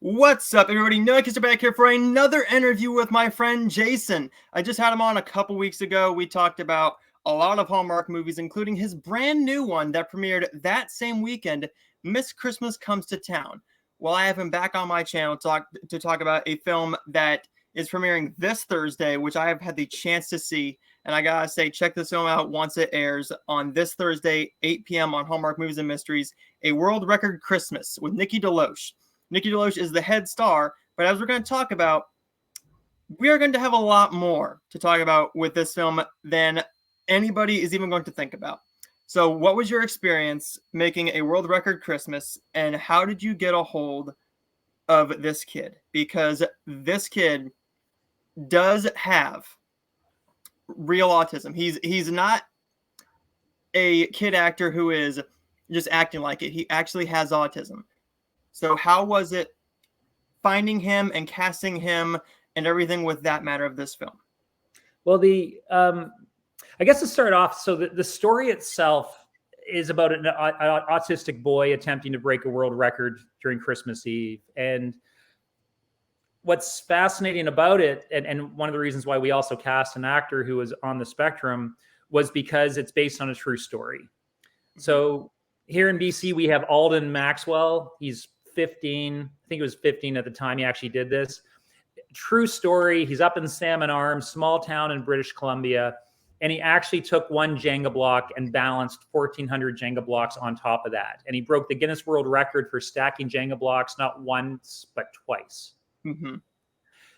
What's up, everybody? Noah Kister back here for another interview with my friend Jason. I just had him on a couple weeks ago. We talked about a lot of Hallmark movies, including his brand new one that premiered that same weekend, Miss Christmas Comes to Town. Well, I have him back on my channel to talk about a film that is premiering this Thursday, which I have had the chance to see. And I gotta say, check this film out once it airs on this Thursday, 8 p.m. on Hallmark Movies and Mysteries, A World Record Christmas with Nikki DeLoach. Nikki DeLoach is the head star, but as we're going to talk about, we are going to have a lot more to talk about with this film than anybody is even going to think about. So what was your experience making A World Record Christmas, and how did you get a hold of this kid? Because this kid does have real autism. He's not a kid actor who is just acting like it. He actually has autism. So how was it finding him and casting him and everything with that matter of this film? Well, I guess to start off, so the story itself is about an autistic boy attempting to break a world record during Christmas Eve. And what's fascinating about it, and one of the reasons why we also cast an actor who was on the spectrum, was because it's based on a true story. So here in BC, we have Alden Maxwell. He's 15. I think he was 15 at the time he actually did this. True story. He's up in Salmon Arms, small town in British Columbia. And he actually took one Jenga block and balanced 1,400 Jenga blocks on top of that. And he broke the Guinness World Record for stacking Jenga blocks, not once, but twice. Mm-hmm.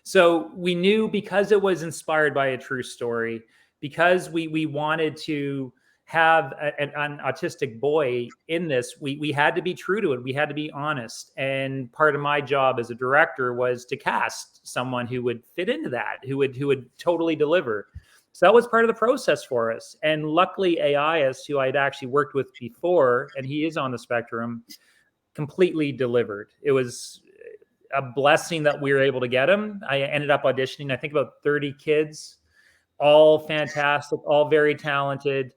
So we knew, because it was inspired by a true story, because we wanted to have an autistic boy in this, we had to be true to it. We had to be honest. And part of my job as a director was to cast someone who would fit into that, who would totally deliver. So that was part of the process for us. And luckily, AIS, who I'd actually worked with before, and he is on the spectrum, completely delivered. It was a blessing that we were able to get him. I ended up auditioning, I think, about 30 kids, all fantastic, all very talented.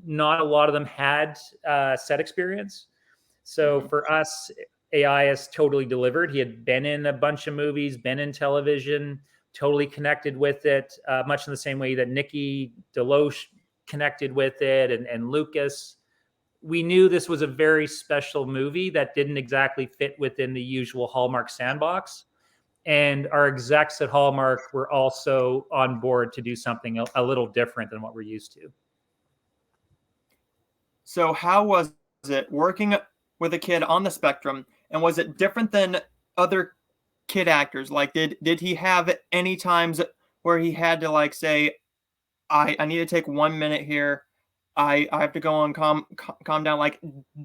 Not a lot of them had set experience. So for us, AIS totally delivered. He had been in a bunch of movies, been in television, totally connected with it, much in the same way that Nikki DeLoach connected with it, and Lucas. We knew this was a very special movie that didn't exactly fit within the usual Hallmark sandbox. And our execs at Hallmark were also on board to do something a little different than what we're used to. So how was it working with a kid on the spectrum, and was it different than other kid actors? Like, did he have any times where he had to, like, say, I need to take 1 minute here, I have to go and calm down? Like,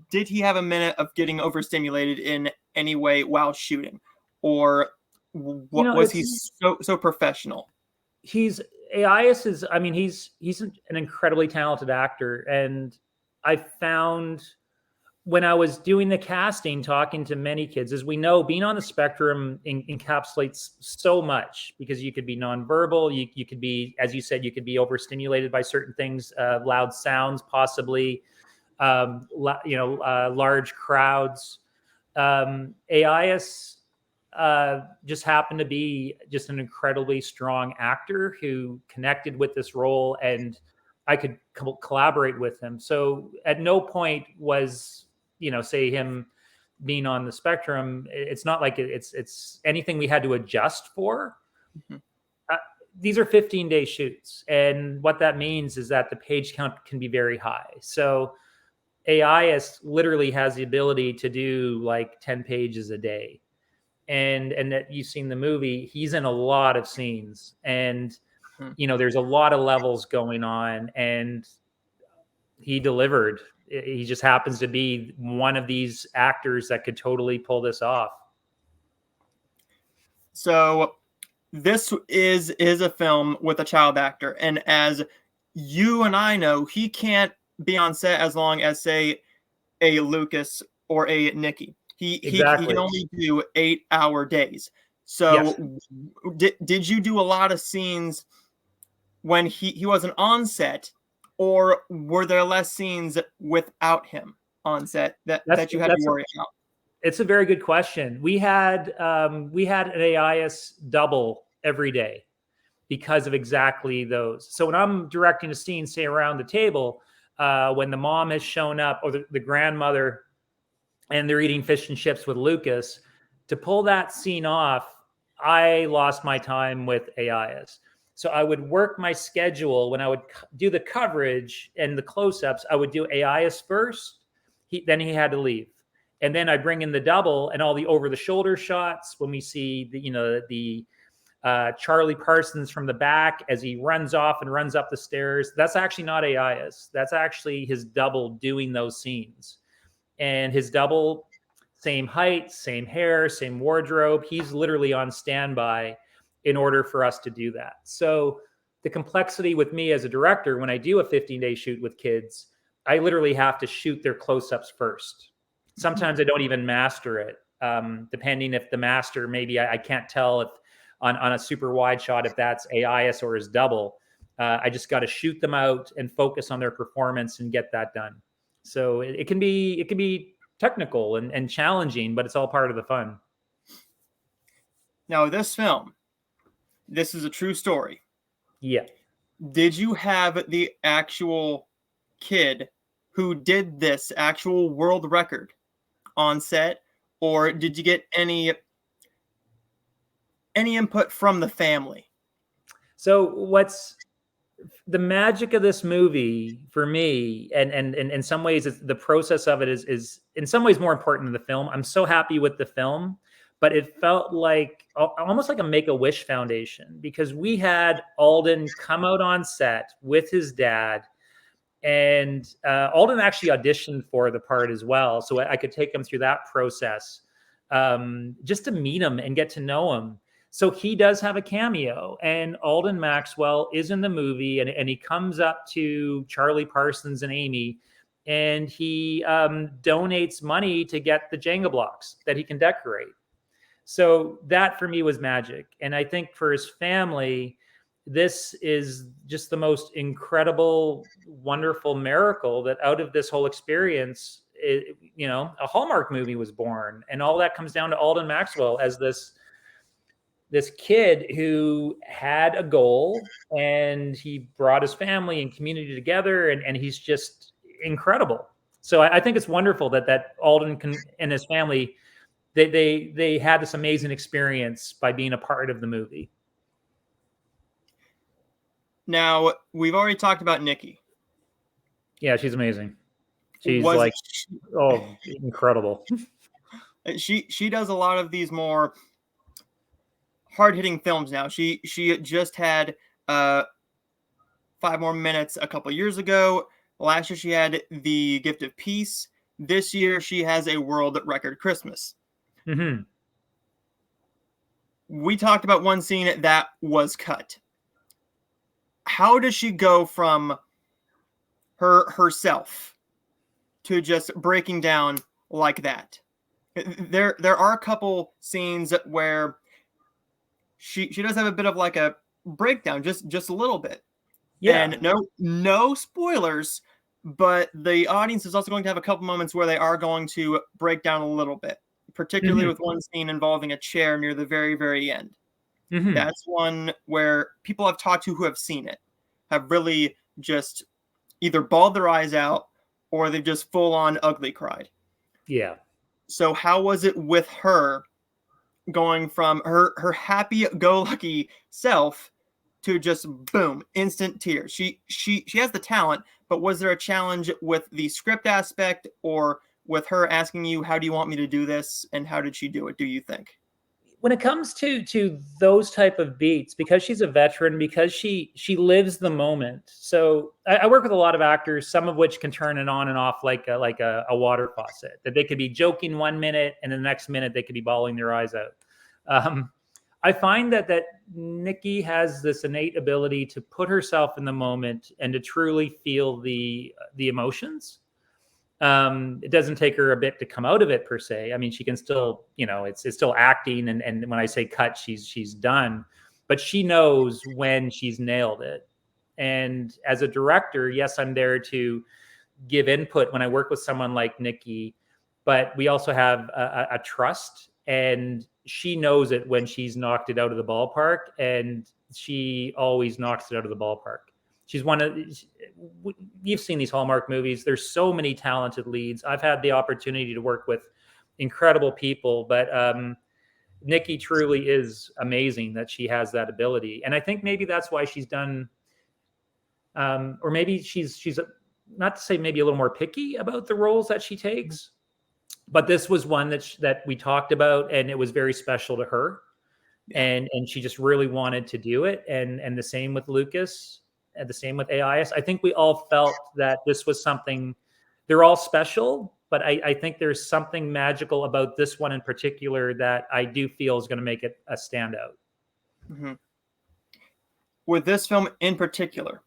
did he have a minute of getting overstimulated in any way while shooting, or what was he so professional? He's an incredibly talented actor, and I found when I was doing the casting, talking to many kids, as we know, being on the spectrum encapsulates so much, because you could be nonverbal, you could be, as you said, you could be overstimulated by certain things, loud sounds, possibly, large crowds. AIS just happened to be just an incredibly strong actor who connected with this role, and I could collaborate with him. So at no point was, say, him being on the spectrum, it's not like it's anything we had to adjust for. Mm-hmm. These are 15-day shoots. And what that means is that the page count can be very high. So AIS literally has the ability to do like 10 pages a day. And that you've seen the movie, he's in a lot of scenes, and there's a lot of levels going on, and he delivered. He just happens to be one of these actors that could totally pull this off. So this is a film with a child actor, and as you and I know, he can't be on set as long as, say, a Lucas or a Nikki. He can only do 8-hour days. So yes. Did you do a lot of scenes when he wasn't on set, or were there less scenes without him on set that you had to worry about? It's a very good question. We had an AIS double every day because of exactly those. So when I'm directing a scene, say around the table, when the mom has shown up or the grandmother and they're eating fish and chips with Lucas, to pull that scene off, I lost my time with AIS. So I would work my schedule when I would do the coverage and the close-ups. I would do AIS first. Then he had to leave, and then I bring in the double and all the over-the-shoulder shots when we see the Charlie Parsons from the back as he runs off and runs up the stairs. That's actually not AIS. That's actually his double doing those scenes. And his double, same height, same hair, same wardrobe. He's literally on standby in order for us to do that. So the complexity with me as a director, when I do a 15-day shoot with kids, I literally have to shoot their close-ups first. Sometimes I don't even master it, depending if the master, maybe I can't tell if on a super wide shot if that's AIS or his double. I just got to shoot them out and focus on their performance and get that done. So it can be technical and challenging, but it's all part of the fun. Now, this film, this is a true story. Yeah. Did you have the actual kid who did this actual world record on set, or did you get any input from the family? So what's the magic of this movie for me, and in some ways it's, the process of it is in some ways more important than the film. I'm so happy with the film, but it felt like almost like a Make-A-Wish Foundation, because we had Alden come out on set with his dad, and Alden actually auditioned for the part as well, so I could take him through that process, just to meet him and get to know him. So he does have a cameo, and Alden Maxwell is in the movie, and he comes up to Charlie Parsons and Amy, and he donates money to get the Jenga blocks that he can decorate. So that for me was magic. And I think for his family, this is just the most incredible, wonderful miracle that out of this whole experience, a Hallmark movie was born. And all that comes down to Alden Maxwell as this kid who had a goal, and he brought his family and community together, and he's just incredible. So I think it's wonderful that Alden and his family, they had this amazing experience by being a part of the movie. Now, we've already talked about Nikki. Yeah, she's amazing. She's incredible. She does a lot of these more hard-hitting films now. She just had 5 More Minutes a couple years ago. Last year she had The Gift of Peace. This year she has a world record Christmas. Mm-hmm. We talked about one scene that was cut. How does she go from herself to just breaking down like that? There are a couple scenes where she does have a bit of like a breakdown, just a little bit. Yeah. And no spoilers, but the audience is also going to have a couple moments where they are going to break down a little bit, particularly with one scene involving a chair near the very, very end. Mm-hmm. That's one where people I've talked to who have seen it have really just either bawled their eyes out or they've just full on ugly cried. Yeah. So how was it with her going from her happy-go-lucky self to just boom, instant tears? She has the talent, but was there a challenge with the script aspect or with her asking you, how do you want me to do this? And how did she do it, do you think? When it comes to those type of beats, because she's a veteran, because she lives the moment. So I work with a lot of actors, some of which can turn it on and off like a water faucet, that they could be joking 1 minute and the next minute they could be bawling their eyes out. I find that Nikki has this innate ability to put herself in the moment and to truly feel the emotions. It doesn't take her a bit to come out of it per se. I mean, she can still, it's still acting. And when I say cut, she's done, but she knows when she's nailed it. And as a director, yes, I'm there to give input when I work with someone like Nikki, but we also have a trust, and she knows it when she's knocked it out of the ballpark, and she always knocks it out of the ballpark. She's one of, you've seen these Hallmark movies. There's so many talented leads. I've had the opportunity to work with incredible people, but Nikki truly is amazing that she has that ability. And I think maybe that's why she's done, or maybe she's not to say maybe a little more picky about the roles that she takes, but this was one that we talked about, and it was very special to her. Yeah. And she just really wanted to do it. And the same with Lucas, and the same with AIS. I think we all felt that this was something, they're all special, but I think there's something magical about this one in particular that I do feel is going to make it a standout. Mm-hmm. With this film in particular,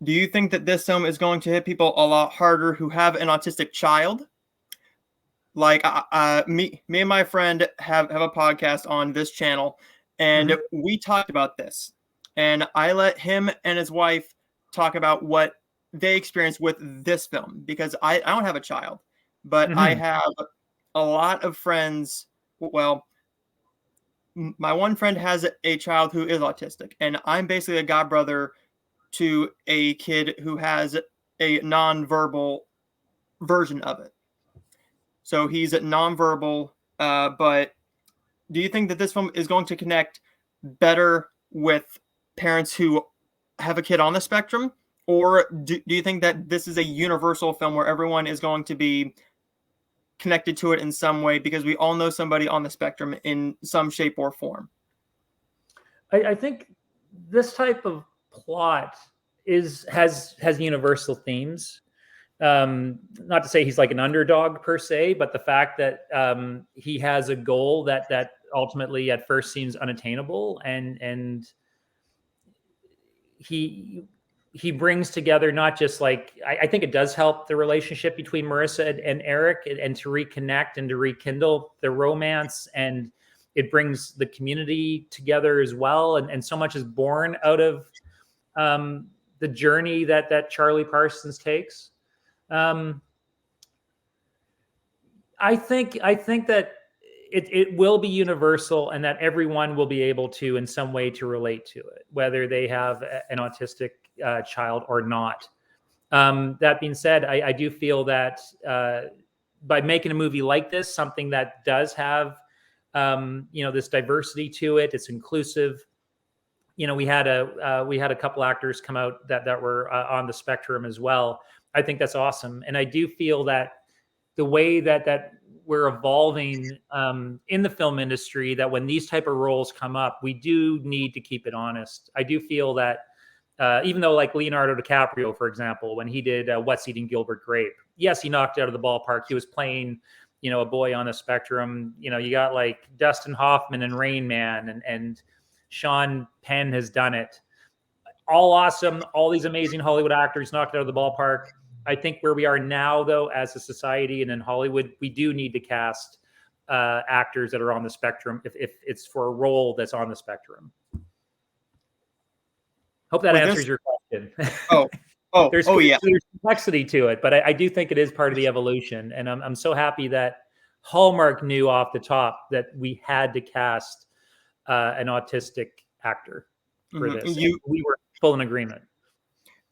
do you think that this film is going to hit people a lot harder who have an autistic child? Like me and my friend have a podcast on this channel, and we talked about this. And I let him and his wife talk about what they experienced with this film, because I don't have a child, but I have a lot of friends. Well, my one friend has a child who is autistic, and I'm basically a godbrother to a kid who has a nonverbal version of it. So he's nonverbal, but do you think that this film is going to connect better with parents who have a kid on the spectrum? Or do you think that this is a universal film where everyone is going to be connected to it in some way because we all know somebody on the spectrum in some shape or form? I think this type of plot has universal themes. Not to say he's like an underdog per se, but the fact that he has a goal that ultimately at first seems unattainable, and he brings together not just like, I think it does help the relationship between Marissa and Eric, and to reconnect and to rekindle the romance, and it brings the community together as well, and so much is born out of the journey that Charlie Parsons takes. I think that it will be universal, and that everyone will be able to, in some way, to relate to it, whether they have an autistic child or not. That being said, I do feel that by making a movie like this, something that does have this diversity to it, it's inclusive. We had a couple actors come out that were on the spectrum as well. I think that's awesome, and I do feel that the way that we're evolving in the film industry, that when these type of roles come up, we do need to keep it honest. I do feel that even though, like Leonardo DiCaprio, for example, when he did What's Eating Gilbert Grape, yes, he knocked it out of the ballpark. He was playing, a boy on the spectrum. You got like Dustin Hoffman and Rain Man, and Sean Penn has done it. All awesome. All these amazing Hollywood actors knocked it out of the ballpark. I think where we are now, though, as a society and in Hollywood, we do need to cast actors that are on the spectrum if it's for a role that's on the spectrum. Hope that answers your question. There's complexity to it, but I do think it is part of the evolution, and I'm so happy that Hallmark knew off the top that we had to cast an autistic actor for this. We were full in agreement.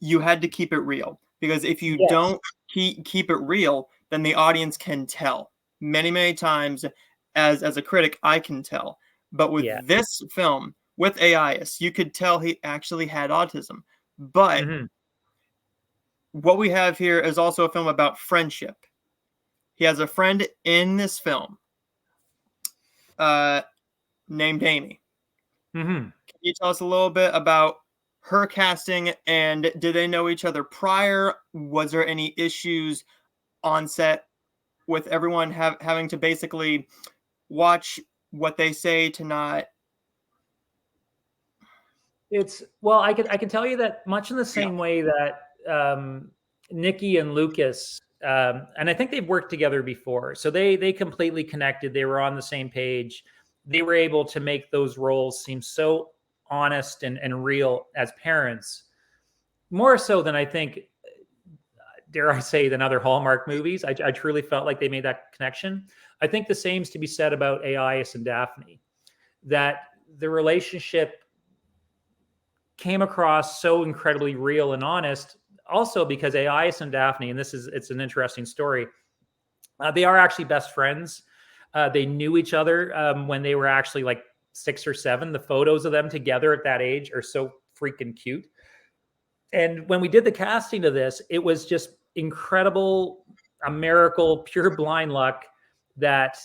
You had to keep it real, because if you don't keep it real, then the audience can tell. Many times, as a critic, I can tell. But with this film, with AIS, you could tell he actually had autism. But what we have here is also a film about friendship. He has a friend in this film named Amy. Can you tell us a little bit about her casting, and did they know each other prior? Was there any issues on set with everyone having to basically watch what they say to not? I can tell you that much in the same way that Nikki and Lucas, and I think they've worked together before, so they completely connected. They were on the same page. They were able to make those roles seem so honest and real as parents, more so than I think dare I say, than other Hallmark movies. I truly felt like they made that connection. I think the same's to be said about Aias and Daphne, that the relationship came across so incredibly real and honest. Also, because Aias and Daphne, and it's an interesting story. They are actually best friends. They knew each other when they were actually like 6 or 7. The photos of them together at that age are so freaking cute. And when we did the casting of this, it was just incredible, a miracle, pure blind luck that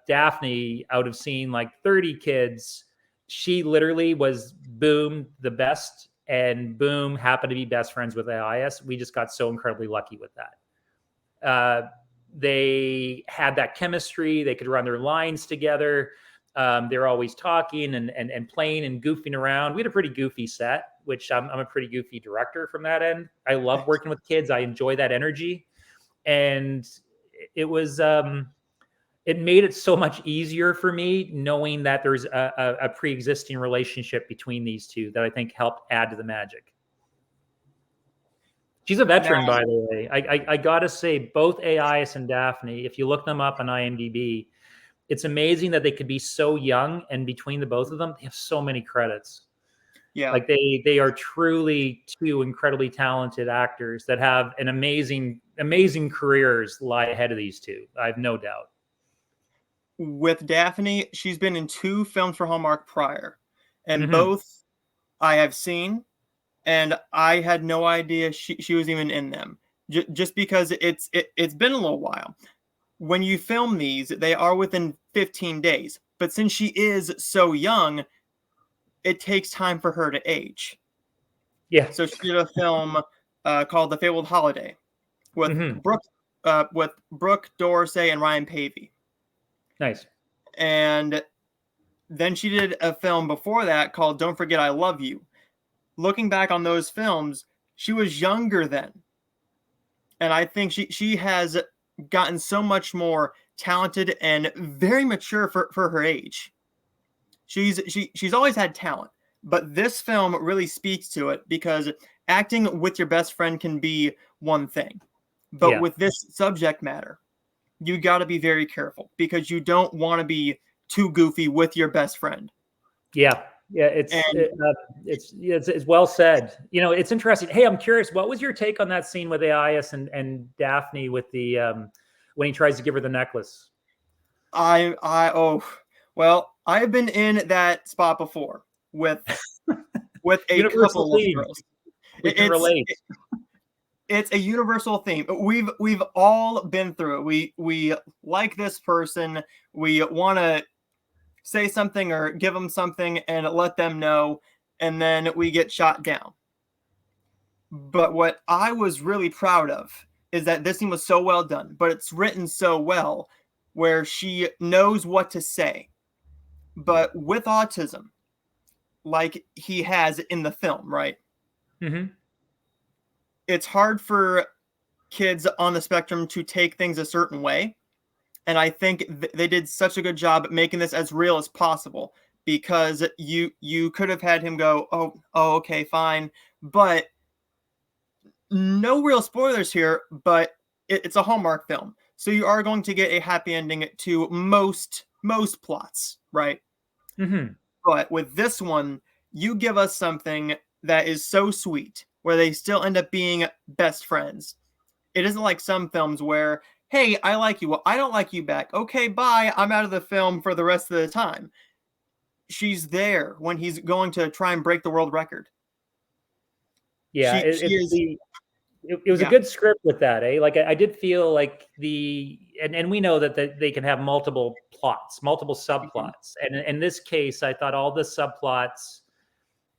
Daphne, out of seeing like 30 kids, she literally was boom, the best, and boom, happened to be best friends with AIS. We just got so incredibly lucky with that. They had that chemistry. They could run their lines together. They were always talking and playing and goofing around. We had a pretty goofy set, which I'm a pretty goofy director from that end. I love working with kids. I enjoy that energy. And it was, it made it so much easier for me knowing that there's a pre-existing relationship between these two that I think helped add to the magic. She's a veteran, by the way. I gotta say, both Aias and Daphne, if you look them up on IMDb, it's amazing that they could be so young, and between the both of them, they have so many credits. Yeah. Like they are truly two incredibly talented actors that have an amazing careers lie ahead of these two. I have no doubt. With Daphne, she's been in 2 films for Hallmark prior, and both I have seen, and I had no idea she was even in them. Just because it's been a little while. When you film these, they are within 15 days. But since she is so young, it takes time for her to age. Yeah. So she did a film called The Fabled Holiday with Bourque, Dorsey, and Ryan Pavey. Nice. And then she did a film before that called Don't Forget I Love You. Looking back on those films, she was younger then. And I think she has gotten so much more talented and very mature for her age. She's always had talent, but this film really speaks to it because acting with your best friend can be one thing. But with this subject matter, you got to be very careful because you don't want to be too goofy with your best friend. Yeah. Yeah, it's well said. You know, it's interesting. Hey, I'm curious. What was your take on that scene with Aias and Daphne with the when he tries to give her the necklace? I've been in that spot before with a couple of girls. We can relate. It's a universal theme. We've all been through it. We like this person. We want to say something or give them something and let them know, and then we get shot down. But what I was really proud of is that this scene was so well done, but it's written so well where she knows what to say. But with autism, like he has in the film, right? It's hard for kids on the spectrum to take things a certain way. And I think they did such a good job at making this as real as possible because you could have had him go, oh, okay, fine. But no real spoilers here, but it's a Hallmark film. So you are going to get a happy ending to most plots, right? But with this one, you give us something that is so sweet where they still end up being best friends. It isn't like some films where, hey, I like you. Well, I don't like you back. Okay, bye. I'm out of the film for the rest of the time. She's there when he's going to try and break the world record. Yeah, it was a good script with that, eh? Like I did feel like and we know that they can have multiple plots, multiple subplots. And in this case, I thought all the subplots,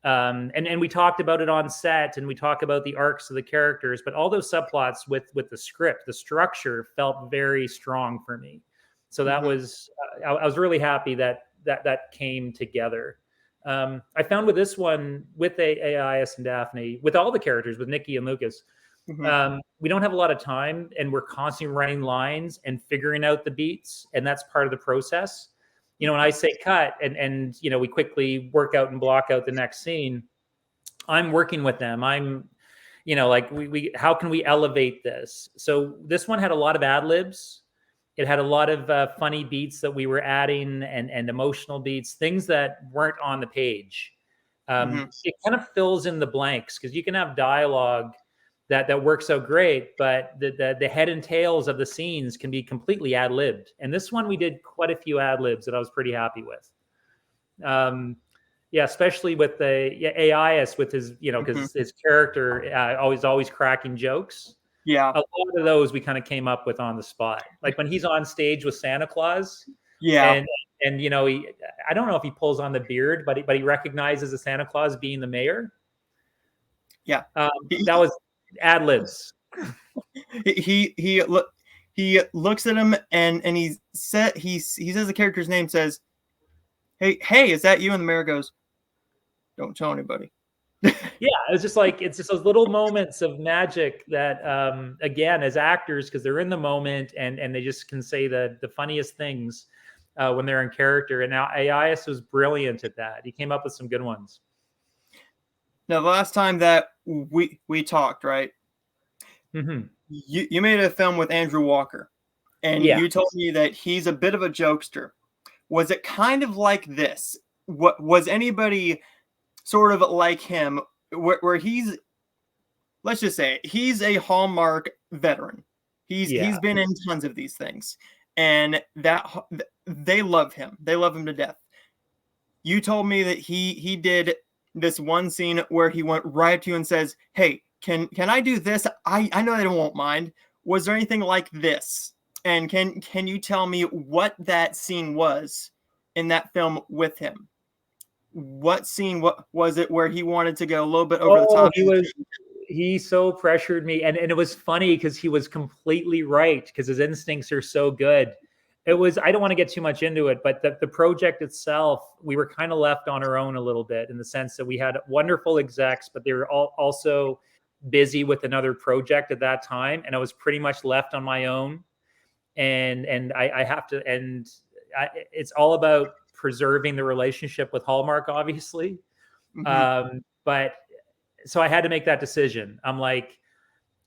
and we talked about it on set, and we talk about the arcs of the characters, but all those subplots with the script, the structure felt very strong for me. So that was I was really happy that came together. I found with this one, with AIS and Daphne, with all the characters, with Nikki and Lucas, we don't have a lot of time, and we're constantly running lines and figuring out the beats, and that's part of the process. You know, when I say cut and you know, we quickly work out and block out the next scene, I'm working with them. like we how can we elevate this? So this one had a lot of ad libs. It had a lot of funny beats that we were adding, and emotional beats, things that weren't on the page. Mhm. It kind of fills in the blanks, because you can have dialogue that works out great, but the head and tails of the scenes can be completely ad libbed. And this one we did quite a few ad libs that I was pretty happy with. Yeah, especially with the AIS, with his, Mhm. because his character always cracking jokes. Yeah. A lot of those we kind of came up with on the spot. Like when he's on stage with Santa Claus, Yeah. and I don't know if he pulls on the beard, but he recognizes the Santa Claus being the mayor. Yeah. That was ad libs. He looks at him, and he says the character's name, says, hey, is that you? And the mayor goes, don't tell anybody. Yeah, it's just those little moments of magic that, again, as actors, because they're in the moment, and they just can say the funniest things when they're in character. And now AIS was brilliant at that. He came up with some good ones. Now, the last time that we talked, right? Mm-hmm. You made a film with Andrew Walker, and Yeah. you told me that he's a bit of a jokester. Was it kind of like this? What was anybody sort of like him, where he's, let's just say, he's a Hallmark veteran. Yeah. He's been in tons of these things, and that they love him. They love him to death. You told me that he did this one scene where he went right up to you and says, "Hey, can I do this? I know they won't mind." Was there anything like this? And can you tell me what that scene was in that film with him? What scene? What was it where he wanted to go a little bit over the Oh, top? he so pressured me, and it was funny because he was completely right, because his instincts are so good. It was, I don't want to get too much into it, but the project itself, we were kind of left on our own a little bit, in the sense that we had wonderful execs, but they were also busy with another project at that time, and I was pretty much left on my own. And I have to, it's all about preserving the relationship with Hallmark, obviously. Mm-hmm. But so I had to make that decision. I'm like,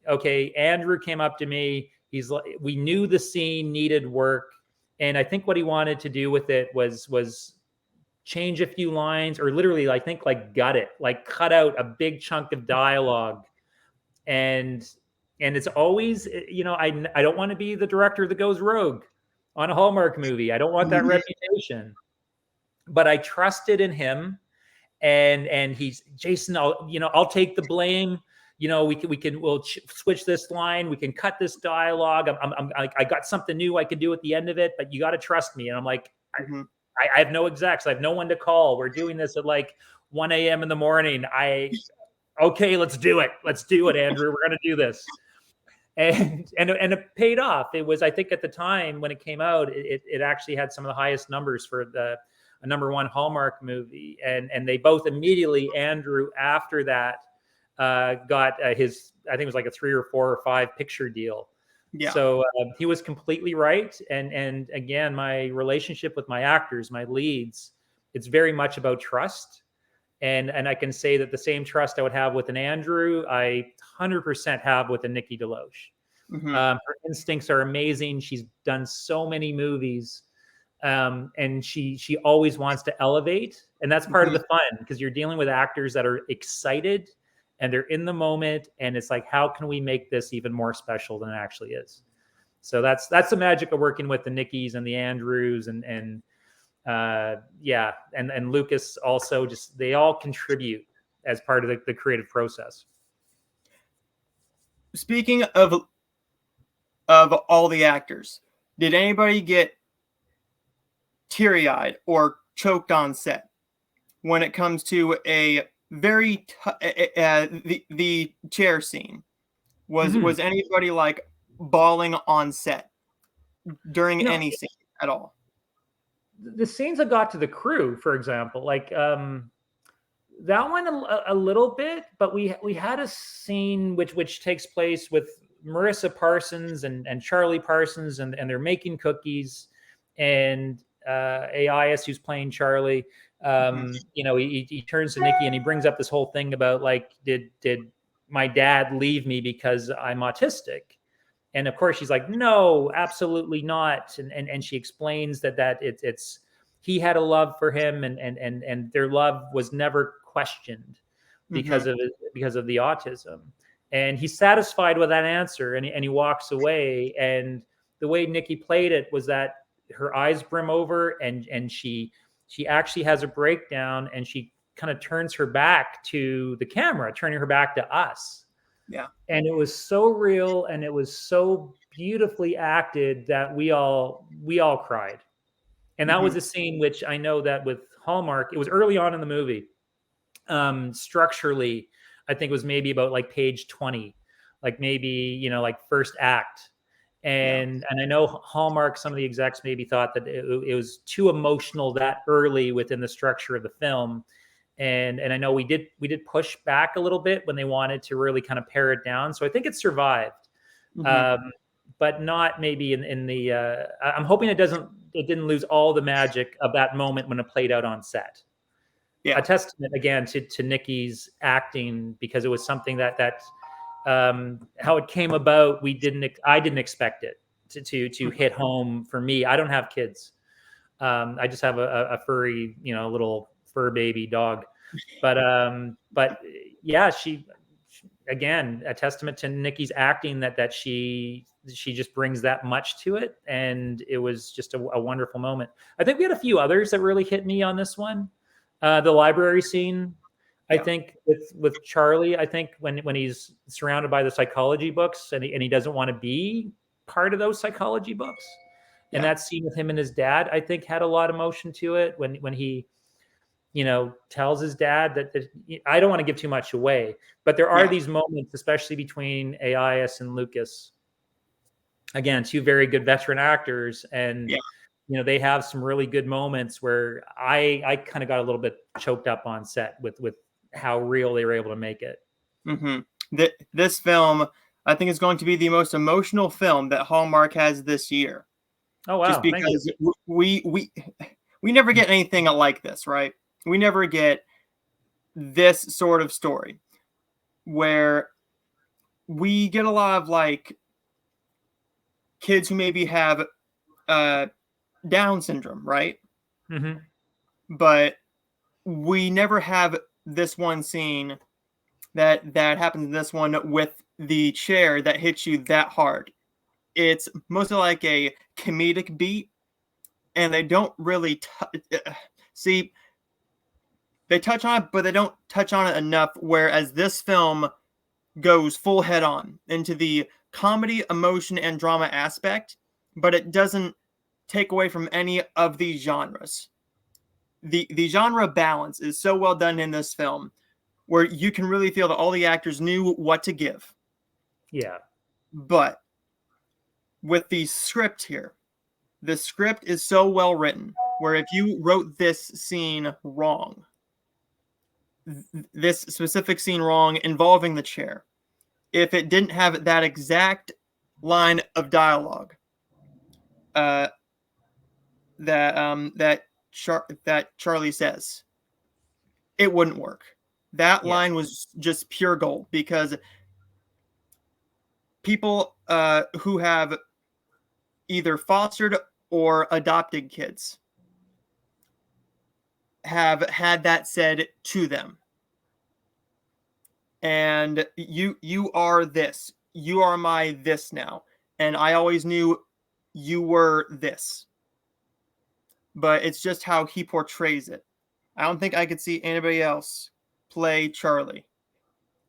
okay, Andrew came up to me. He's like, we knew the scene needed work, and I think what he wanted to do with it was change a few lines, or literally, I think, like, gut it, like cut out a big chunk of dialogue. And it's always, I don't want to be the director that goes rogue on a Hallmark movie. I don't want that Mm-hmm. reputation, but I trusted in him. And he's, Jason, I'll take the blame. We'll switch this line. We can cut this dialogue. I got something new I could do at the end of it, but you got to trust me. And I'm like, Mm-hmm. I have no execs. I have no one to call. We're doing this at like 1 a.m. in the morning. Okay, let's do it. Let's do it, Andrew. We're going to do this. And it paid off. It was, I think, at the time when it came out, it actually had some of the highest numbers for a #1 Hallmark movie. And they both immediately, Andrew, after that, got his, I think it was like a 3 or 4 or 5 picture deal. Yeah. So he was completely right. And again, my relationship with my actors, my leads, it's very much about trust. And I can say that the same trust I would have with an Andrew, I 100% have with a Nikki DeLoach. Mm-hmm. Her instincts are amazing. She's done so many movies, and she always wants to elevate, and that's part of the fun, because you're dealing with actors that are excited and they're in the moment, and it's like, how can we make this even more special than it actually is? So that's the magic of working with the Nickis and the Andrews, and Lucas also. Just, they all contribute as part of the creative process. Speaking of all the actors, did anybody get teary-eyed or choked on set when it comes to a very the chair scene? Was anybody like bawling on set during any scene at all? The scenes that got to the crew, for example, like that one a little bit, but we had a scene which takes place with Marissa Parsons and Charlie Parsons, and they're making cookies, and AIS, who's playing Charlie, he turns to Nikki and he brings up this whole thing about, like, did my dad leave me because I'm autistic? And of course she's like, no, absolutely not. And she explains that it's he had a love for him, and their love was never questioned Mm-hmm. because of the autism. And he's satisfied with that answer, and he walks away. And the way Nikki played it was that her eyes brim over, and she actually has a breakdown, and she kind of turns her back to the camera, turning her back to us. Yeah. And it was so real, and it was so beautifully acted that we all cried. And that Mm-hmm. was a scene which I know that with Hallmark, it was early on in the movie. Structurally, I think it was maybe about like page 20, like maybe, like first act. Yeah. And I know Hallmark, some of the execs maybe thought that it was too emotional that early within the structure of the film. And I know we did push back a little bit when they wanted to really kind of pare it down. So I think it survived. Mm-hmm. But not maybe in the I'm hoping it didn't lose all the magic of that moment when it played out on set. A Yeah. testament again to Nikki's acting, because it was something that how it came about, I didn't expect it to Mm-hmm. hit home for me. I don't have kids. I just have a furry, little fur baby dog. But yeah, she again, a testament to Nikki's acting, that she just brings that much to it, and it was just a wonderful moment. I think we had a few others that really hit me on this one. The library scene, I Yeah. think with Charlie, I think when he's surrounded by the psychology books, and he doesn't want to be part of those psychology books, and Yeah. that scene with him and his dad, I think had a lot of emotion to it when he tells his dad that I don't want to give too much away, but there are Yeah. these moments, especially between AIS and Lucas. Again, two very good veteran actors, and Yeah. they have some really good moments where I kind of got a little bit choked up on set with how real they were able to make it. Mm-hmm. This film, I think, is going to be the most emotional film that Hallmark has this year. Oh Just wow, thank you. because we never get anything like this, right? We never get this sort of story where we get a lot of like kids who maybe have uh, Down syndrome, right? Mm-hmm. But we never have this one scene that happens in this one with the chair that hits you that hard. It's mostly like a comedic beat, and they don't really see. They touch on it, but they don't touch on it enough. Whereas this film goes full head on into the comedy, emotion, and drama aspect, but it doesn't take away from any of these genres. The genre balance is so well done in this film, where you can really feel that all the actors knew what to give. Yeah. But with the script here, the script is so well written, where if you wrote this scene wrong, this specific scene wrong involving the chair, if it didn't have that exact line of dialogue uh, that Charlie says, it wouldn't work. That Yeah. line was just pure gold because people who have either fostered or adopted kids have had that said to them. And you are this. You are my this now. And I always knew you were this. But it's just how he portrays it. I don't think I could see anybody else play Charlie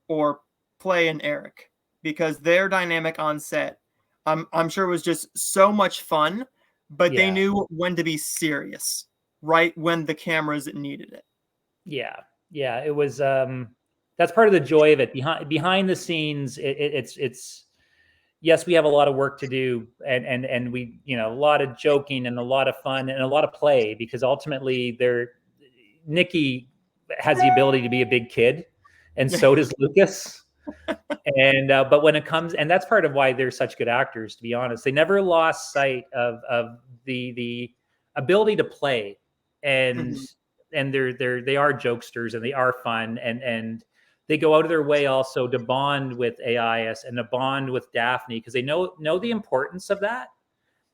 or play an Eric because their dynamic on set, I'm sure was just so much fun, but they Yeah. knew when to be serious, right when the cameras needed it. Yeah. Yeah. It was that's part of the joy of it. Behind the scenes, it's yes, we have a lot of work to do, and we, a lot of joking and a lot of fun and a lot of play, because ultimately Nikki has the ability to be a big kid, and so does Lucas. And but when it comes, and that's part of why they're such good actors, to be honest. They never lost sight of the ability to play, and Mhm. they are jokesters, and they are fun, and they go out of their way also to bond with AIS and to bond with Daphne, because they know the importance of that,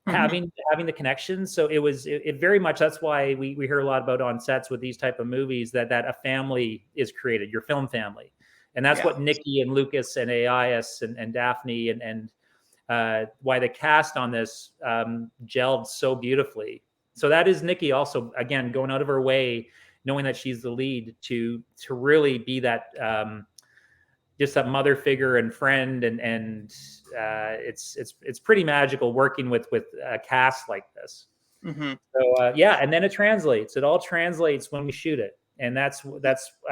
having the connection. So it very much, that's why we hear a lot about on sets with these type of movies, that a family is created, your film family. And that's what Nikki and Lucas and AIS and Daphne and why the cast on this gelled so beautifully. So that is Nikki also, again, going out of her way, knowing that she's the lead, to really be that just that mother figure and friend, and it's pretty magical working with a cast like this. So yeah, and then it all translates when we shoot it, and that's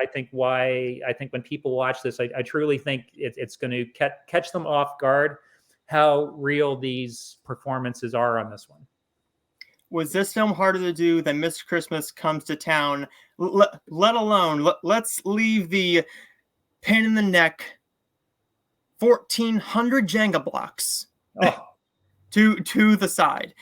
I think why when people watch this, I truly think it's going to catch them off guard how real these performances are on this one. Was this film harder to do than Mr. Christmas Comes to Town? Let alone, let's leave the pain in the neck 1,400 Jenga blocks to the side.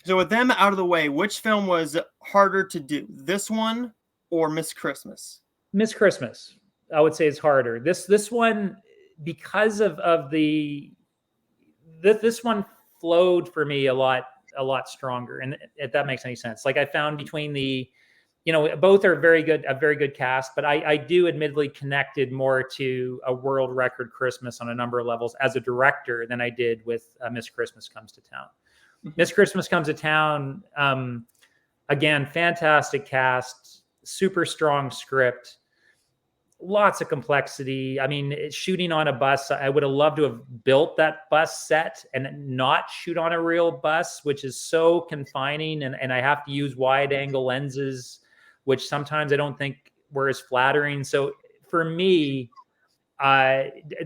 So with them out of the way, which film was harder to do, this one or Miss Christmas? Miss Christmas, I would say, is harder. This one, because of this one flowed for me a lot stronger, and if that makes any sense. Like, I found between both are a very good cast, but I do admittedly connected more to A World Record Christmas on a number of levels as a director than I did with Miss Christmas Comes to Town. Miss Christmas Comes to Town, again, fantastic cast, super strong script, lots of complexity. I mean, shooting on a bus, I would have loved to have built that bus set and not shoot on a real bus, which is so confining, and I have to use wide angle lenses, which sometimes I don't think were as flattering. So for me,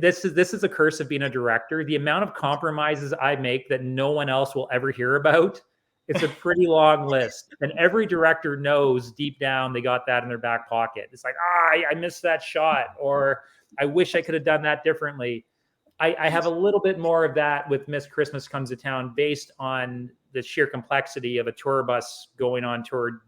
this is a curse of being a director. The amount of compromises I make that no one else will ever hear about, it's a pretty long list. And every director knows deep down they got that in their back pocket. It's like, I missed that shot, or I wish I could have done that differently. I have a little bit more of that with Miss Christmas Comes to Town, based on the sheer complexity of a tour bus going on tour,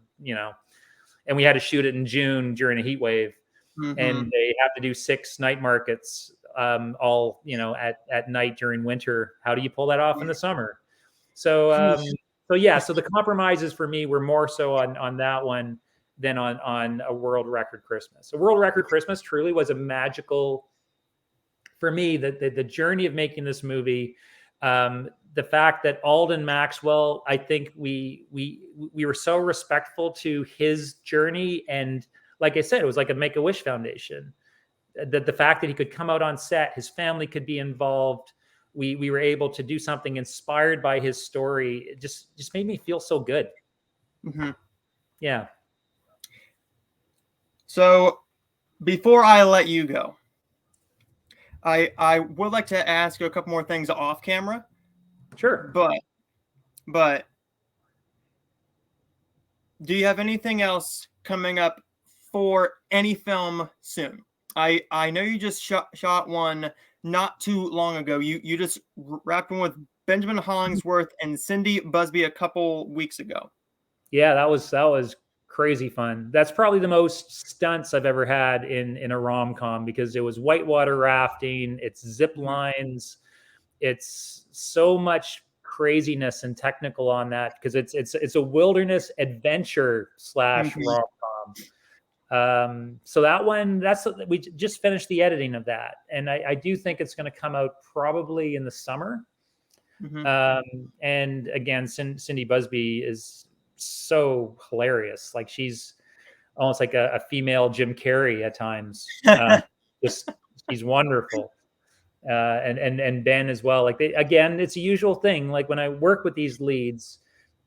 and we had to shoot it in June during a heat wave. And they have to do 6 night markets, all at night during winter. How do you pull that off in the summer? So so the compromises for me were more so on that one than on A World Record Christmas. A World Record Christmas truly was a magical, for me, the journey of making this movie. The fact that Alden Maxwell, I think we were so respectful to his journey, and like I said, it was like a Make-A-Wish Foundation. That the fact that he could come out on set, his family could be involved. We were able to do something inspired by his story. It just made me feel so good. Yeah. So before I let you go, I would like to ask you a couple more things off camera. Sure. But do you have anything else coming up for any film soon? I know you just shot one not too long ago. You just wrapped one with Benjamin Hollingsworth and Cindy Busby a couple weeks ago. Yeah, that was crazy fun. That's probably the most stunts I've ever had in a rom-com, because it was whitewater rafting, it's zip lines, it's so much craziness and technical on that, because it's a wilderness adventure / rom-com. So that one, we just finished the editing of that, and I do think it's going to come out probably in the summer. And again, Cindy Busby is so hilarious. Like, she's almost like a female Jim Carrey at times. She's wonderful. And Ben as well. Like, again, it's a usual thing. Like, when I work with these leads,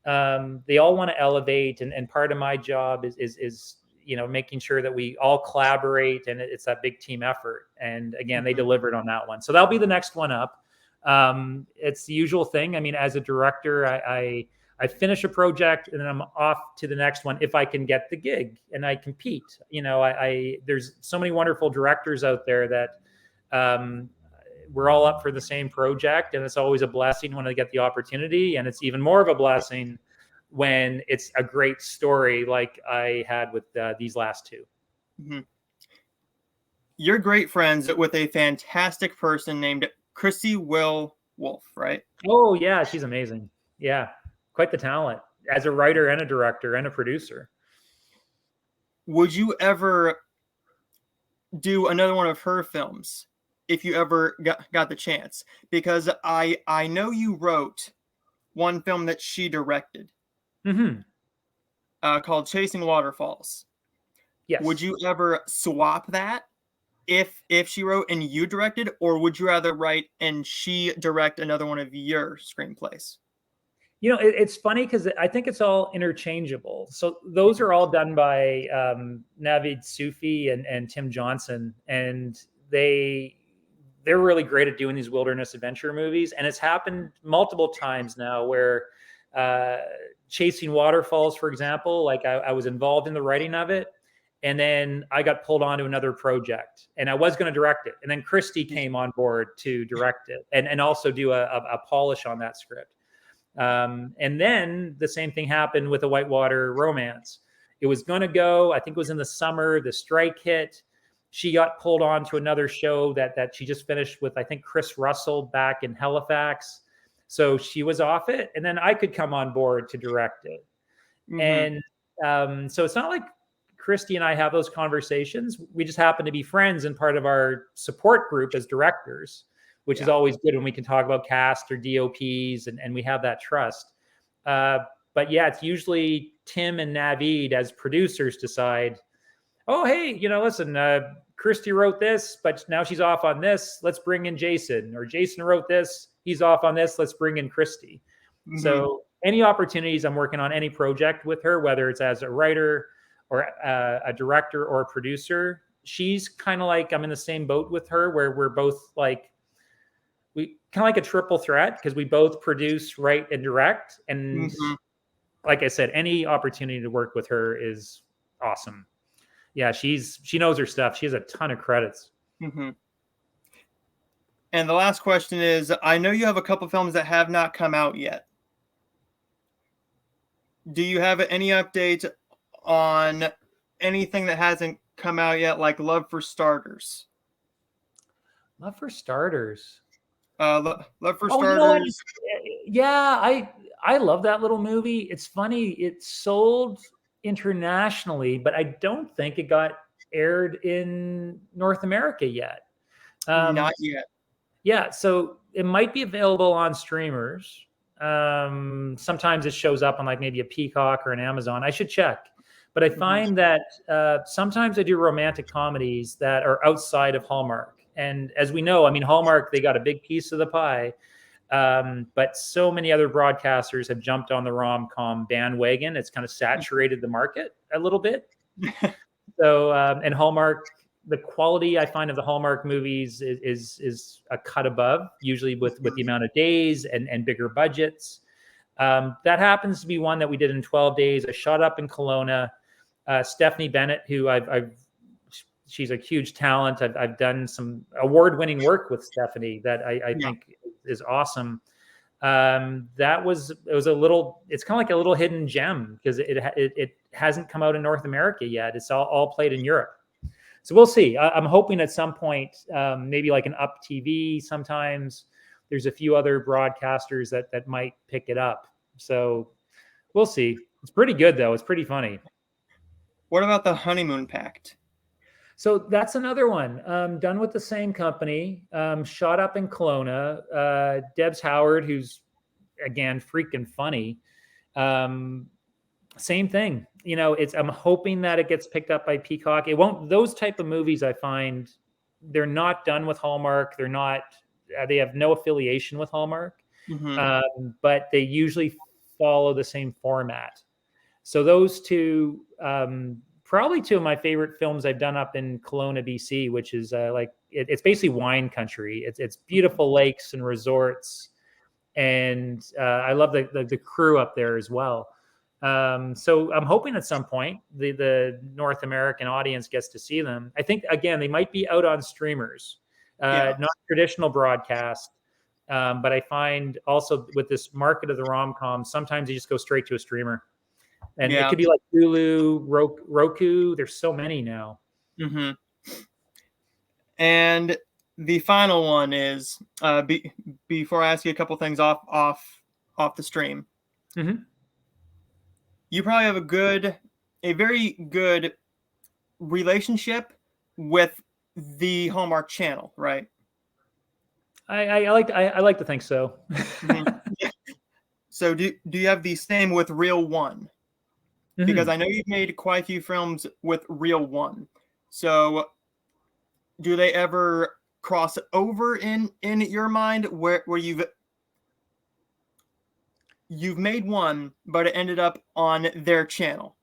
they all want to elevate, and part of my job is making sure that we all collaborate, and it's that big team effort. And again, they delivered on that one. So that'll be the next one up. It's the usual thing. I mean, as a director, I finish a project and then I'm off to the next one if I can get the gig and I compete. There's so many wonderful directors out there that we're all up for the same project, and it's always a blessing when I get the opportunity, and it's even more of a blessing when it's a great story like I had with these last two. you're great friends with a fantastic person named Chrissy Will Wolf, right? Oh yeah, she's amazing. Yeah, quite the talent as a writer and a director and a producer. Would you ever do another one of her films if you ever got the chance? Because I know you wrote one film that she directed Hmm. called Chasing Waterfalls. Would Yes. you ever swap that if she wrote and you directed, or would you rather write and she direct another one of your screenplays? It's funny because I think it's all interchangeable. So those are all done by Navid Sufi and Tim Johnson, and they're really great at doing these wilderness adventure movies. And it's happened multiple times now where uh, Chasing Waterfalls, for example, like I was involved in the writing of it. And then I got pulled onto another project and I was going to direct it. And then Christy came on board to direct it and also do a polish on that script. And then the same thing happened with a Whitewater Romance. It was going to go, I think it was in the summer, the strike hit. She got pulled on to another show that she just finished with, I think, Chris Russell back in Halifax. So she was off it. And then I could come on board to direct it. Mm-hmm. And so it's not like Christy and I have those conversations. We just happen to be friends and part of our support group as directors, which is Yeah. always good when we can talk about cast or DOPs and we have that trust. Uh, but yeah, it's usually Tim and Navid as producers decide, oh, hey, listen, Christy wrote this, but now she's off on this. Let's bring in Jason. Or Jason wrote this. He's off on this. Let's bring in Christy. Mm-hmm. So any opportunities I'm working on any project with her, whether it's as a writer or a director or a producer, she's kind of like I'm in the same boat with her where we're both like, we kind of like a triple threat because we both produce, write, and direct. And Mm-hmm. like I said, any opportunity to work with her is awesome. Yeah, she knows her stuff. She has a ton of credits. Mm-hmm. And the last question is, I know you have a couple films that have not come out yet. Do you have any update on anything that hasn't come out yet, like Love for Starters? Love for Starters. Love for Oh, you know what? Starters. Yeah, I love that little movie. It's funny. It sold internationally, but I don't think it got aired in North America yet. Um, Not yet. yeah, so it might be available on streamers. Sometimes it shows up on like maybe a Peacock or an Amazon. I should check. But I Mm-hmm. find that sometimes I do romantic comedies that are outside of Hallmark. And as we know, I mean, Hallmark, they got a big piece of the pie. But so many other broadcasters have jumped on the rom-com bandwagon. It's kind of saturated the market a little bit. So, and Hallmark, the quality I find of the Hallmark movies is a cut above, usually with the amount of days and bigger budgets. That happens to be one that we did in 12 days. I shot up in Kelowna. Stephanie Bennett, who she's a huge talent. I've done some award-winning work with Stephanie that I Yeah. think is awesome. It was a little, it's kind of like a little hidden gem because it hasn't come out in North America yet. It's all played in Europe. So we'll see. I'm hoping at some point, maybe like an Up TV sometimes. There's a few other broadcasters that might pick it up. So we'll see. It's pretty good though. It's pretty funny. What about the Honeymoon Pact? So that's another one done with the same company, shot up in Kelowna. Debs Howard, who's again freaking funny. Same thing. I'm hoping that it gets picked up by Peacock. It won't. Those type of movies, I find, they're not done with Hallmark. They're not. They have no affiliation with Hallmark, Mm-hmm. but they usually follow the same format. So those two, probably two of my favorite films I've done up in Kelowna, BC, which is it's basically wine country. It's beautiful lakes and resorts, and I love the crew up there as well. So I'm hoping at some point the North American audience gets to see them. I think again they might be out on streamers, Yeah. not traditional broadcast. But I find also with this market of the rom-com, sometimes you just go straight to a streamer. And it Yeah. could be like Hulu, Roku. There's so many now. Mm-hmm. And the final one is before I ask you a couple things off the stream. Mm-hmm. You probably have a very good relationship with the Hallmark Channel, right? I like to think so. Mhm. So do you have the same with Reel One? Because Mm-hmm. I know you've made quite a few films with Reel One. So do they ever cross over in your mind where you've made one, but it ended up on their channel?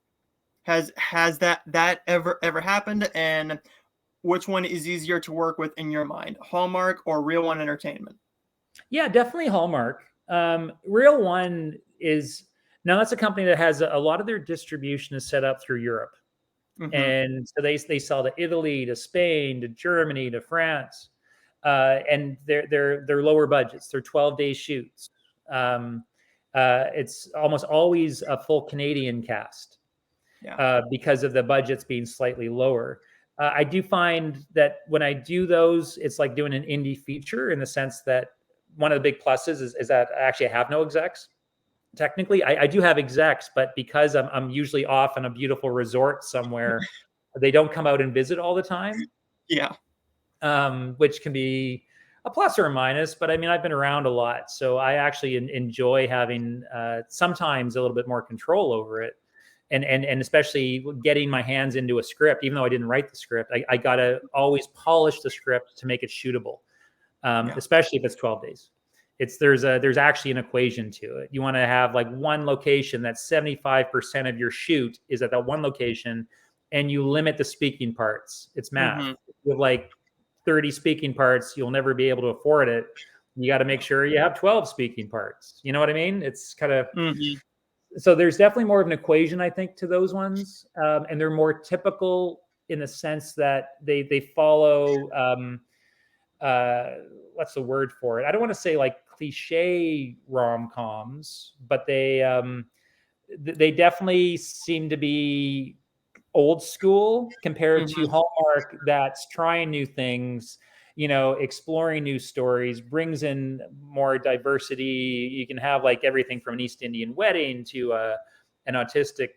Has that ever happened? And which one is easier to work with in your mind, Hallmark or Real One Entertainment? Yeah, definitely Hallmark. Real One is now that's a company that has a lot of their distribution is set up through Europe, Mm-hmm. and so they sell to Italy, to Spain, to Germany, to France, and they're lower budgets. They're 12-day shoots. Um, it's almost always a full Canadian cast Yeah. because of the budgets being slightly lower. I do find that when I do those, it's like doing an indie feature in the sense that one of the big pluses is that I actually have no execs. Technically, I do have execs, but because I'm usually off on a beautiful resort somewhere, they don't come out and visit all the time, Yeah. which can be a plus or a minus. But I mean, I've been around a lot, so I actually enjoy having sometimes a little bit more control over it, and especially getting my hands into a script. Even though I didn't write the script, I got to always polish the script to make it shootable, Yeah. especially if it's 12 days. There's actually an equation to it. You want to have like one location that 75% of your shoot is at that one location, and you limit the speaking parts. It's math. Mm-hmm. If you have like 30 speaking parts, you'll never be able to afford it. You got to make Yeah. sure you have 12 speaking parts. You know what I mean? It's kind of Mm-hmm. so there's definitely more of an equation, I think, to those ones, and they're more typical in the sense that they follow uh, what's the word for it? I don't want to say like cliche rom coms, but they definitely seem to be old school compared to Mm-hmm. Hallmark that's trying new things, exploring new stories, brings in more diversity. You can have like everything from an East Indian wedding to an autistic,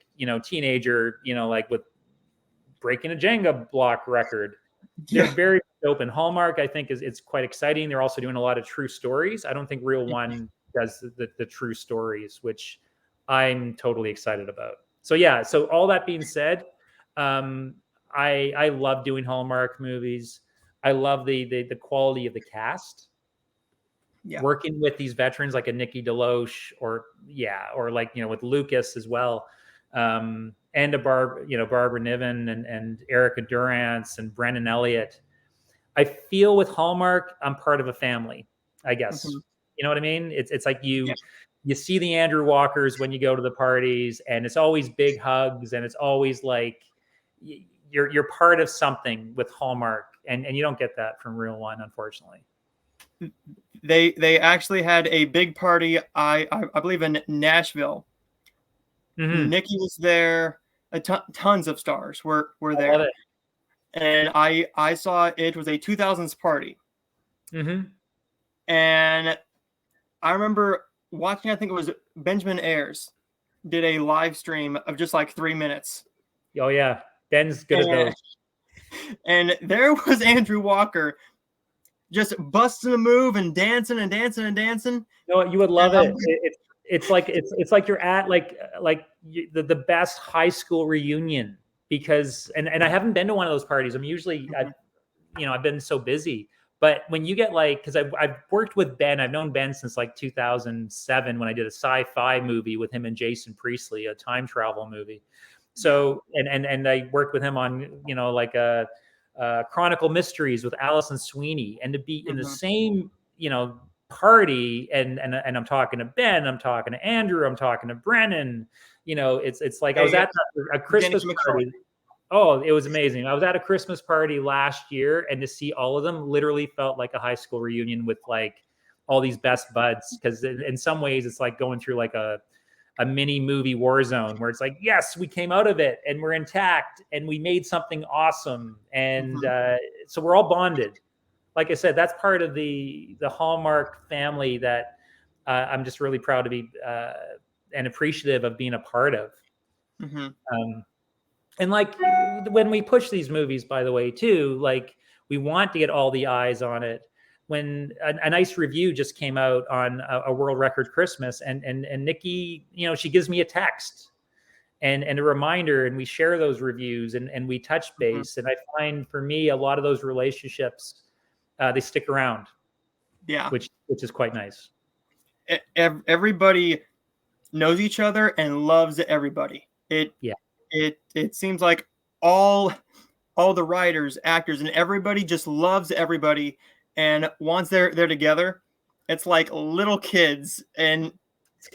teenager, like with breaking a Jenga block record. They're Yeah. very open. Hallmark, I think, is it's quite exciting. They're also doing a lot of true stories. I don't think Real One does the true stories, which I'm totally excited about. So yeah. So all that being said, um, I love doing Hallmark movies. I love the quality of the cast. Yeah. Working with these veterans like a Nikki DeLoach or like with Lucas as well, and Barbara Niven and Erica Durance and Brennan Elliott. I feel with Hallmark, I'm part of a family, I guess. Mm-hmm. You know what I mean? It's like Yeah. you see the Andrew Walkers when you go to the parties, and it's always big hugs, and it's always like you're part of something with Hallmark, and you don't get that from Real One, unfortunately. They actually had a big party. I believe in Nashville. Mm-hmm. Nikki was there. Tons of stars were I love there, it. and I saw it was a 2000s party, Mm-hmm. and I remember watching. I think it was Benjamin Ayers did a live stream of just like 3 minutes, Oh yeah, Ben's good at and those. and there was Andrew Walker just busting a move and dancing and dancing and dancing. You know what? You would And love it. It's like you're at the best high school reunion because and I haven't been to one of those parties. I'm usually I've been so busy. But when you get because I've worked with Ben, I've known Ben since like 2007 when I did a sci-fi movie with him and Jason Priestley, a time travel movie. yeah. So and I worked with him on like a Chronicle Mysteries with Allison Sweeney, and to be in the Mm-hmm. same party and I'm talking to Ben, I'm talking to Andrew, I'm talking to Brennan. It's like I was Hey, at a Jenny Christmas McCarthy. party. Oh, it was amazing. I was at a Christmas party last year, and to see all of them literally felt like a high school reunion with like all these best buds. Because in some ways, it's like going through like a mini movie war zone where it's like, yes, we came out of it and we're intact and we made something awesome. And so we're all bonded. Like I said, that's part of the Hallmark family that I'm just really proud to be and appreciative of being a part of. And like when we push these movies, by the way, too, like we want to get all the eyes on it. When a nice review just came out on a World Record Christmas, and Nikki, she gives me a text and a reminder, and we share those reviews and we touch base. And I find for me, a lot of those relationships, they stick around. Yeah. Which is quite nice. Everybody knows each other and loves everybody. It seems like all the writers, actors, and everybody just loves everybody. And once they're together, it's like little kids in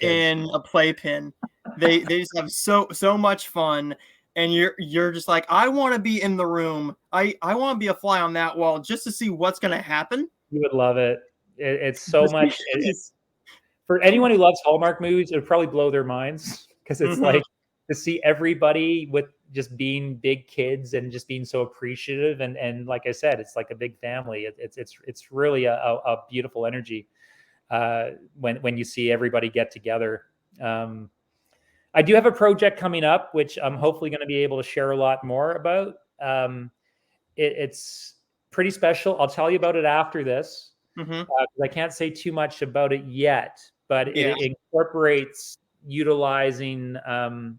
a playpen. They just have so much fun, and you're just like, I want to be in the room. I want to be a fly on that wall just to see what's going to happen. You would love it. It's so much. For anyone who loves Hallmark movies, it would probably blow their minds because it's like to see everybody with just being big kids and just being so appreciative. And like I said, it's like a big family. It's really a beautiful energy when you see everybody get together. I do have a project coming up, which I'm hopefully going to be able to share a lot more about. It's pretty special. I'll tell you about it after this. I can't say too much about it yet, but it incorporates utilizing,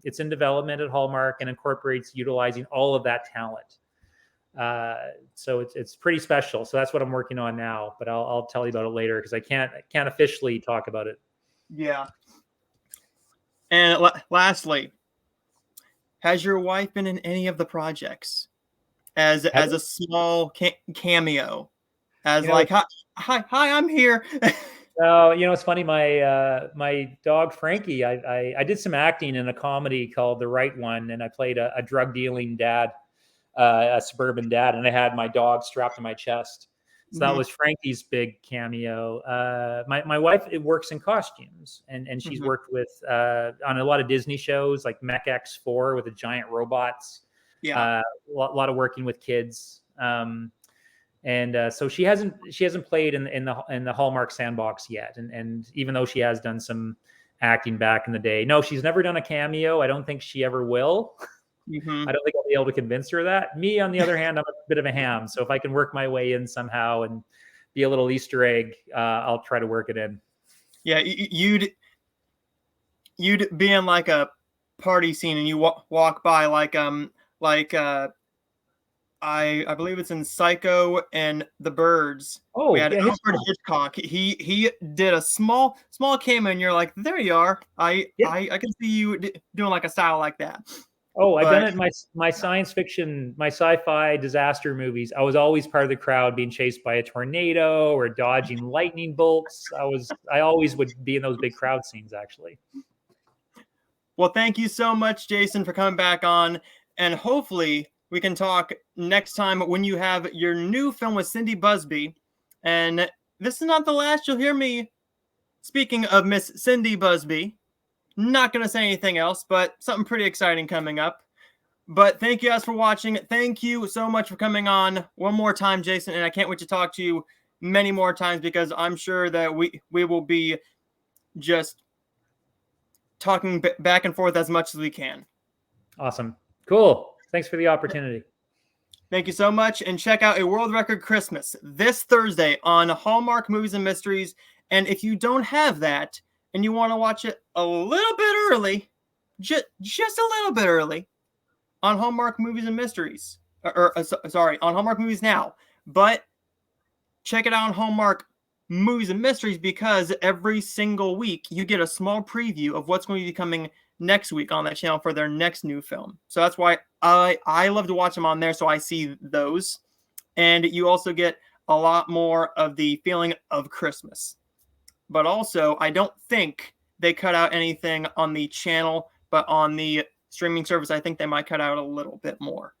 it's in development at Hallmark and incorporates utilizing all of that talent. So it's pretty special. So that's what I'm working on now, but I'll tell you about it later because I can't officially talk about it. Yeah. And lastly, has your wife been in any of the projects as a small cameo? As hi, I'm here. So it's funny. My dog Frankie. I did some acting in a comedy called The Right One, and I played a drug dealing dad, a suburban dad, and I had my dog strapped to my chest. So that was Frankie's big cameo. My wife works in costumes, and she's worked with on a lot of Disney shows like Mech X4 with the giant robots. Yeah, a lot of working with kids. And so she hasn't played in the Hallmark sandbox yet. And even though she has done some acting back in the day, no, she's never done a cameo. I don't think she ever will. I don't think I'll be able to convince her of that. Me, on the other hand, I'm a bit of a ham. So if I can work my way in somehow and be a little Easter egg, I'll try to work it in. Yeah, you'd be in like a party scene and you walk by I believe it's in Psycho and the Birds. Oh, we had Alfred Hitchcock. He did a small cameo, and you're like, there you are. I can see you doing like a style like that. Oh, I've done it in my science fiction, my sci-fi disaster movies. I was always part of the crowd being chased by a tornado or dodging lightning bolts. I always would be in those big crowd scenes, actually. Well, thank you so much, Jason, for coming back on, and hopefully we can talk next time when you have your new film with Cindy Busby. And this is not the last you'll hear me speaking of Miss Cindy Busby. Not going to say anything else, but something pretty exciting coming up. But thank you guys for watching. Thank you so much for coming on one more time, Jason. And I can't wait to talk to you many more times because I'm sure that we will be just talking back and forth as much as we can. Awesome. Cool. Thanks for the opportunity. Thank you so much. And check out A World Record Christmas this Thursday on Hallmark Movies and Mysteries. And if you don't have that and you want to watch it a little bit early, just a little bit early, on Hallmark Movies and Mysteries. Sorry, on Hallmark Movies Now. But check it out on Hallmark Movies and Mysteries because every single week you get a small preview of what's going to be coming next week on that channel for their next new film. So that's why I love to watch them on there, so I see those. And you also get a lot more of the feeling of Christmas. But also, I don't think they cut out anything on the channel, but on the streaming service, I think they might cut out a little bit more.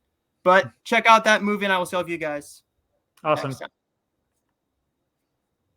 But check out that movie, and I will see all of you guys next time.